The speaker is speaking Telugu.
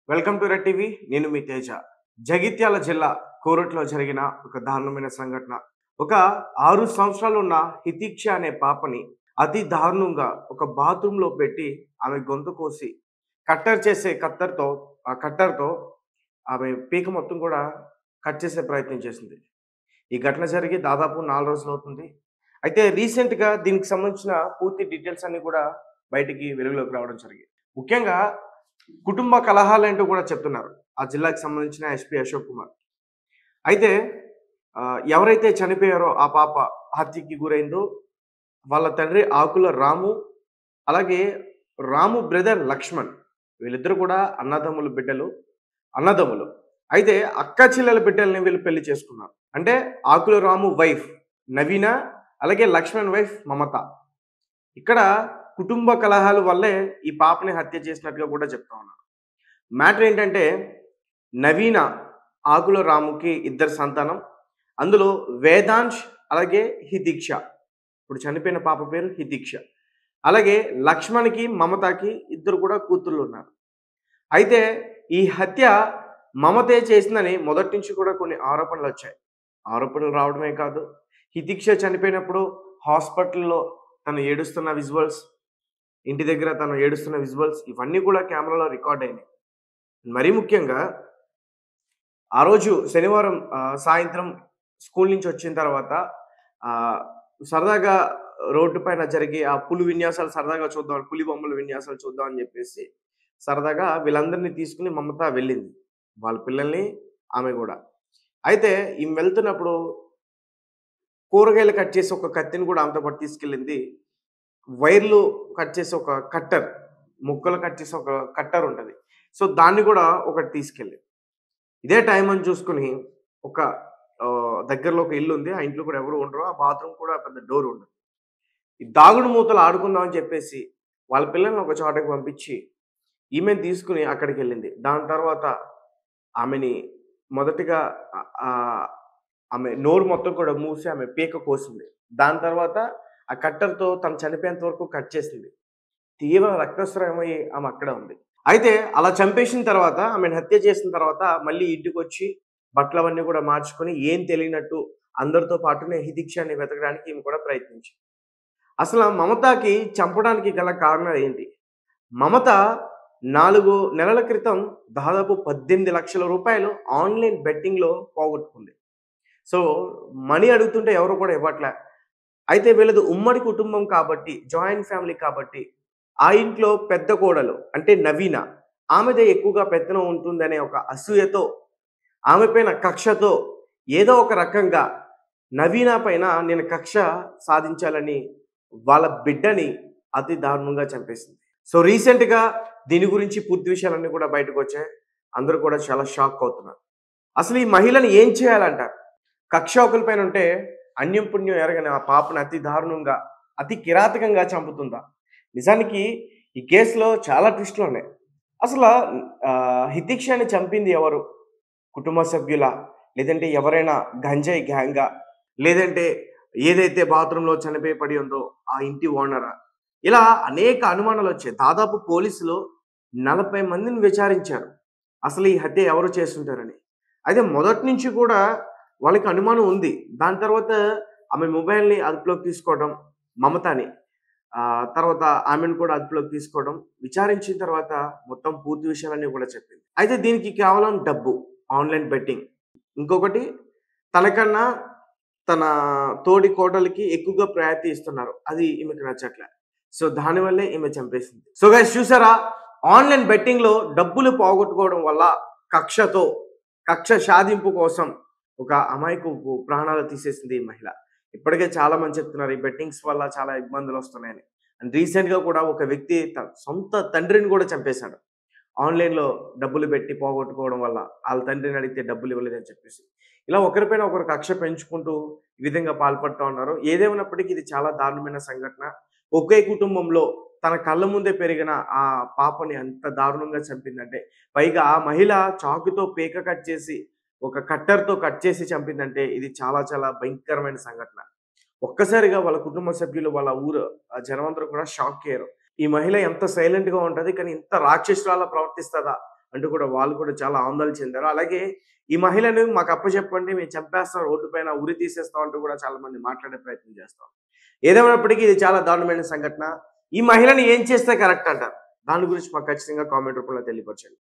Welcome to red TV. నేను మీ తేజ. జగిత్యాల జిల్లా కోరుట్లో జరిగిన ఒక దారుణమైన సంఘటన. ఒక 6 సంవత్సరాలు ఉన్న హితిక్ష అనే పాపని అతి దారుణంగా ఒక బాత్రూంలో పెట్టి ఆమె గొంతు కోసి కట్టర్‌తో ఆమె పీక మొత్తం కూడా కట్ చేసే ప్రయత్నం చేసింది. ఈ ఘటన జరిగి దాదాపు 4 రోజులవుతుంది. అయితే రీసెంట్‌గా దీనికి సంబంధించిన పూర్తి డీటెయిల్స్ అన్నీ కూడా బయటికి వెలుగులోకి రావడం జరిగింది. ముఖ్యంగా కుటుంబ కలహాలేంటో కూడా చెప్తున్నారు. ఆ జిల్లాకి సంబంధించిన ఎస్పీ అశోక్ కుమార్. అయితే ఎవరైతే చనిపోయారో ఆ పాప హత్యకి గురైందో వాళ్ళ తండ్రి ఆకుల రాము, అలాగే రాము బ్రదర్ లక్ష్మణ్. వీళ్ళిద్దరూ కూడా అన్నదమ్ములు. అయితే అక్క చెల్లెల బిడ్డల్ని వీళ్ళు పెళ్లి చేసుకున్నారు. అంటే ఆకుల రాము వైఫ్ నవీన, అలాగే లక్ష్మణ్ వైఫ్ మమత. ఇక్కడ కుటుంబ కలహాల వల్లే ఈ పాపని హత్య చేసినట్టుగా కూడా చెప్తా ఉన్నారు. మ్యాటర్ ఏంటంటే నవీన ఆకుల రాముకి ఇద్దరు సంతానం. అందులో వేదాంశ్, అలాగే హితిక్ష. ఇప్పుడు చనిపోయిన పాప పేరు హితిక్ష. అలాగే లక్ష్మణ్‌కి, మమతకి ఇద్దరు కూడా కూతుర్లు ఉన్నారు. అయితే ఈ హత్య మమతే చేసిందని మొదటి నుంచి కూడా కొన్ని ఆరోపణలొచ్చాయి. ఆరోపణలు రావడమే కాదు, హితిక్ష చనిపోయినప్పుడు హాస్పిటల్‌లో తను ఏడుస్తున్న విజువల్స్, ఇంటి దగ్గర తను ఏడుస్తున్న విజువల్స్ ఇవన్నీ కూడా కెమెరాలో రికార్డ్ అయినాయి. మరీ ముఖ్యంగా ఆ రోజు శనివారం సాయంత్రం స్కూల్ నుంచి వచ్చిన తర్వాత సరదాగా రోడ్డు పైన జరిగే ఆ పులి విన్యాసాలు సరదాగా చూద్దాం, పులి బొమ్మల విన్యాసాలు చూద్దాం అని చెప్పేసి సరదాగా వీళ్ళందరినీ తీసుకొని మమత వెళ్ళింది. వాళ్ళ పిల్లల్ని, ఆమె గూడా. అయితే ఈమె వెళ్తున్నప్పుడు కూరగాయలు కట్ చేసి ఒక కత్తిని కూడా ఆమెతో పాటు తీసుకెళ్ళింది. వైర్లు కట్ చేసి ఒక కట్టర్, ముక్కలు కట్ చేసి ఒక కట్టర్ ఉంటది. సో, దాన్ని కూడా ఒకటి తీసుకెళ్ళింది. ఇదే టైం అని చూసుకొని ఒక దగ్గరలో ఒక ఇల్లుంది. ఆ ఇంట్లో కూడా ఎవరు ఉండరు. ఆ బాత్రూమ్ కూడా పెద్ద డోర్ ఉండదు. ఈ దాగుడు మూతలు ఆడుకుందాం అని చెప్పేసి వాళ్ళ పిల్లల్ని ఒక చోటకి పంపించి ఈమెను తీసుకొని అక్కడికెళ్ళింది. దాని తర్వాత ఆమెని మొదటిగా ఆమె నోరు మొత్తం కూడా మూసి ఆమె పీక కోసింది. దాని తర్వాత ఆ కట్టర్‌తో తను చనిపోయేంత వరకు కట్ చేసింది. తీవ్ర రక్తస్రావమయ్యి ఆమె అక్కడే ఉంది. అయితే అలా చంపేసిన తర్వాత, ఆమెను హత్య చేసిన తర్వాత మళ్ళీ ఇంటికొచ్చి బట్టలవన్నీ కూడా మార్చుకొని ఏం తెలియనట్టు అందరితో పాటునే హితిక్షని వెతకడానికి ఈమె కూడా ప్రయత్నించింది. అసల మమతకి చంపడానికి గల కారణాలు ఏంటి? మమత 4 నెలల క్రితం దాదాపు 18,00,000 రూపాయలు ఆన్‌లైన్ బెట్టింగ్‌లో పోగొట్టుకుంది. సో, మనీ అడుగుతుంటే ఎవరు కూడా ఇవ్వట్లే. అయితే వీళ్ళది ఉమ్మడి కుటుంబం కాబట్టి, జాయింట్ ఫ్యామిలీ కాబట్టి, ఆ ఇంట్లో పెద్ద కోడలు అంటే నవీన, ఆమెదే ఎక్కువగా పెత్తనం ఉంటుందనే ఒక అసూయతో, ఆమె పైన కక్షతో ఏదో ఒక రకంగా నవీన పైన నేను కక్ష సాధించాలని వాళ్ళ బిడ్డని అతి దారుణంగా చంపేసింది. సో, రీసెంట్‌గా దీని గురించి పూర్తి విషయాలన్నీ కూడా బయటకొచ్చాయి. అందరూ కూడా చాలా షాక్ అవుతున్నారు. అసలు ఈ మహిళని ఏం చేయాలంటారు? కక్ష ఒకళ్ళపైన ఉంటే అన్యం పుణ్యం ఎరగని ఆ పాపను అతి దారుణంగా, అతి కిరాతకంగా చంపుతుందా? నిజానికి ఈ కేసులో చాలా ట్విస్టులున్నాయి. అసల హితిక్షని చంపింది ఎవరు? కుటుంబ సభ్యులా? లేదంటే ఎవరైనా గంజాయి గ్యాంగా? లేదంటే ఏదైతే బాత్రూమ్‌లో చనిపోయి పడి ఉందో ఆ ఇంటి ఓనరా? ఇలా అనేక అనుమానాలొచ్చాయి. దాదాపు పోలీసులు 40 మందిని విచారించారు. అసలు ఈ హత్య ఎవరు చేసుంటారని. అయితే మొదటి నుంచి కూడా వాళ్ళకి అనుమానం ఉంది. దాని తర్వాత ఆమె మొబైల్‌ని అదుపులోకి తీసుకోవడం, మమతని. తర్వాత ఆమెను కూడా అదుపులోకి తీసుకోవడం, విచారించిన తర్వాత మొత్తం పూర్తి విషయాలన్నీ కూడా చెప్పింది. అయితే దీనికి కేవలం డబ్బు, ఆన్‌లైన్ బెట్టింగ్. ఇంకొకటి తనకన్నా తన తోడి కోడలికి ఎక్కువగా ప్రయారిటీ ఇస్తున్నారు. అది ఈమెకు నచ్చట్లే. సో, దానివల్లే ఈమె చంపేసింది. సో, గైస్ చూసారా? ఆన్‌లైన్ బెట్టింగ్‌లో డబ్బులు పోగొట్టుకోవడం వల్ల కక్షతో, కక్ష సాధింపు కోసం ఒక అమాయకుపు ప్రాణాలు తీసేసింది ఈ మహిళ. ఇప్పటికే చాలా మంది చెప్తున్నారు ఈ బెట్టింగ్స్ వల్ల చాలా ఇబ్బందులొస్తున్నాయని. అండ్ రీసెంట్‌గా కూడా ఒక వ్యక్తి తన సొంత తండ్రిని కూడా చంపేశాడు. ఆన్‌లైన్‌లో డబ్బులు పెట్టి పోగొట్టుకోవడం వల్ల. ఆళ్ళ తండ్రిని అడిగితే డబ్బులు ఇవ్వలేదని చెప్పేసి. ఇలా ఒకరిపైన ఒకరు కక్ష పెంచుకుంటూ ఈ విధంగా పాల్పడతా ఉన్నారు. ఏదేమైనప్పటికీ ఇది చాలా దారుణమైన సంఘటన. ఒకే కుటుంబంలో తన కళ్ళ ముందే పెరిగిన ఆ పాపని అంత దారుణంగా చంపిందంటే, పైగా ఆ మహిళ చాకుతో పీక కట్ చేసి, ఒక కట్టర్‌తో కట్ చేసి చంపిందంటే ఇది చాలా చాలా భయంకరమైన సంఘటన. ఒక్కసారిగా వాళ్ళ కుటుంబ సభ్యులు, వాళ్ళ ఊరు జనమందరూ కూడా షాకయ్యారు. ఈ మహిళ ఎంత సైలెంట్‌గా ఉంటది. కానీ ఇంత రాక్షసురాల్లా ప్రవర్తిస్తదా? అంటూ కూడా వాళ్ళు కూడా చాలా ఆందోళన చెందారు. అలాగే ఈ మహిళను మాకు అప్పచెప్పండి, మేము చంపేస్తాం, రోడ్డు పైన ఉరి తీసేస్తాం అంటూ కూడా చాలా మంది మాట్లాడే ప్రయత్నం చేస్తాం. ఏదేమైనప్పటికీ ఇది చాలా దారుణమైన సంఘటన. ఈ మహిళని ఏం చేస్తే కరెక్ట్ అంటారు? దాని గురించి మాకు ఖచ్చితంగా కామెంట్ రూపంలో తెలియపరచండి.